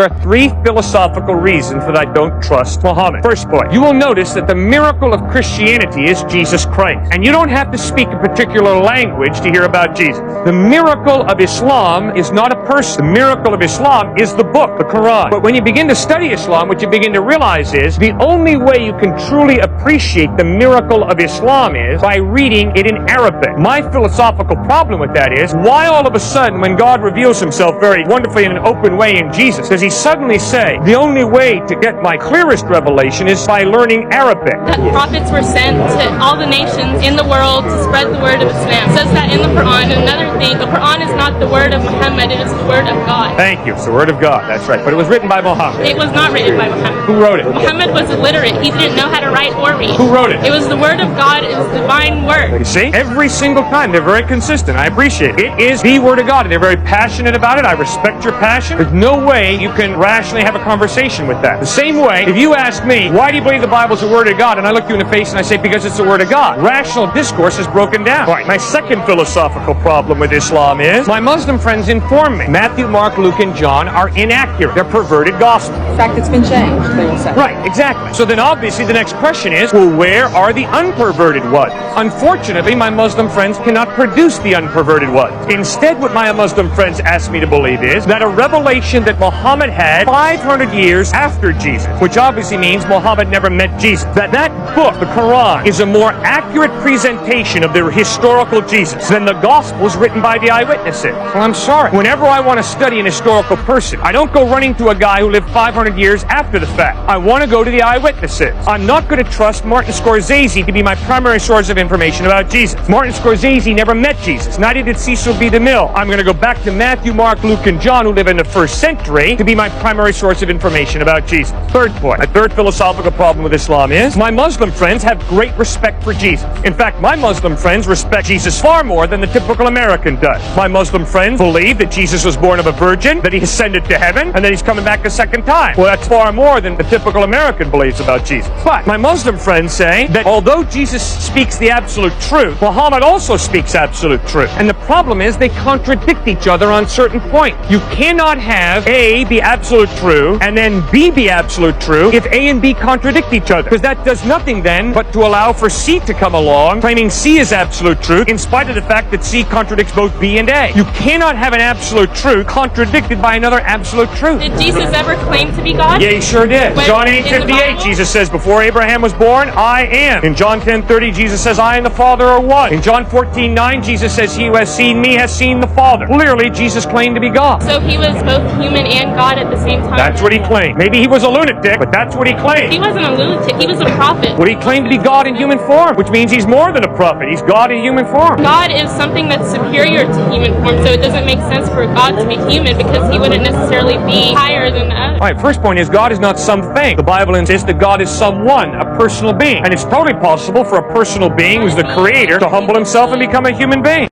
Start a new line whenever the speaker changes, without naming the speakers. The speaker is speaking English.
There are three philosophical reasons that I don't trust Muhammad. First point, you will notice that the miracle of Christianity is Jesus Christ. And you don't have to speak a particular language to hear about Jesus. The miracle of Islam is not a person. The miracle of Islam is the book, the Quran. But when you begin to study Islam, what you begin to realize is the only way you can truly appreciate the miracle of Islam is by reading it in Arabic. My philosophical problem with that is, why all of a sudden, when God reveals himself very wonderfully in an open way in Jesus, does he suddenly say, the only way to get my clearest revelation is by learning Arabic?
That prophets were sent to all the nations in the world to spread the word of Islam. It says that in the Quran. Another thing, the Quran is not the word of Muhammad, it is the word of God.
Thank you. It's the word of God. That's right. But it was written by Muhammad.
It was not written by Muhammad.
Who wrote it?
Muhammad was illiterate. He didn't know how to write or read.
Who wrote it?
It was the word of God. It was divine word.
You see? Every single time. They're very consistent. I appreciate it. It is the word of God. And they're very passionate about it. I respect your passion. There's no way you can rationally have a conversation with that. The same way, if you ask me, why do you believe the Bible's the word of God? And I look you in the face and I say, because it's the word of God. Rational discourse is broken down. Right. My second philosophical problem with Islam is, my Muslim friends inform me Matthew, Mark, Luke, and John are inaccurate. They're perverted gospels.
In fact, it's been changed, they will say.
Right, exactly. So then obviously the next question is, well, where are the unperverted ones? Unfortunately, my Muslim friends cannot produce the unperverted ones. Instead, what my Muslim friends ask me to believe is that a revelation that Muhammad had 500 years after Jesus, which obviously means Muhammad never met Jesus, that book, the Quran, is a more accurate presentation of the historical Jesus than the Gospels written by the eyewitnesses. Well, I'm sorry. Whenever I want to study an historical person, I don't go running to a guy who lived 500 years after the fact. I want to go to the eyewitnesses. I'm not going to trust Martin Scorsese to be my primary source of information about Jesus. Martin Scorsese never met Jesus. Neither did Cecil B. DeMille. I'm going to go back to Matthew, Mark, Luke, and John, who live in the first century, to be my primary source of information about Jesus. Third point. My third philosophical problem with Islam is, my Muslim friends have great respect for Jesus. In fact, my Muslim friends respect Jesus far more than the typical American does. My Muslim friends believe that Jesus was born of a virgin, that he ascended to heaven, and that he's coming back a second time. Well, that's far more than the typical American believes about Jesus. But my Muslim friends say that although Jesus speaks the absolute truth, Muhammad also speaks absolute truth. And the problem is they contradict each other on certain points. You cannot have A be absolute true and then B be absolute true if A and B contradict each other. Because that does nothing then but to allow for C to come along, claiming C is absolute truth, in spite of the fact that C contradicts both B and A. You cannot have an absolute truth contradicted by another absolute truth.
Did Jesus ever claim to be God?
Yeah, he sure did. John 8:58, Jesus says, before Abraham was born, I am. In John 10:30, Jesus says, I and the Father are one. In John 14:9, Jesus says, he who has seen me has seen the Father. Clearly, Jesus claimed to be God.
So he was both human and God at the same time?
That's what he claimed. Maybe he was a lunatic, but that's what he claimed.
He wasn't a lunatic. He was a prophet.
Well, he claimed to be God in human form, which means he's more than a prophet. He's God in human form.
God is something that's superior to human form, so it doesn't make sense for God to be human because he wouldn't necessarily be higher than the other.
All right, first point is God is not something. The Bible insists that God is someone, a personal being. And it's totally possible for a personal being who's the creator to humble himself and become a human being.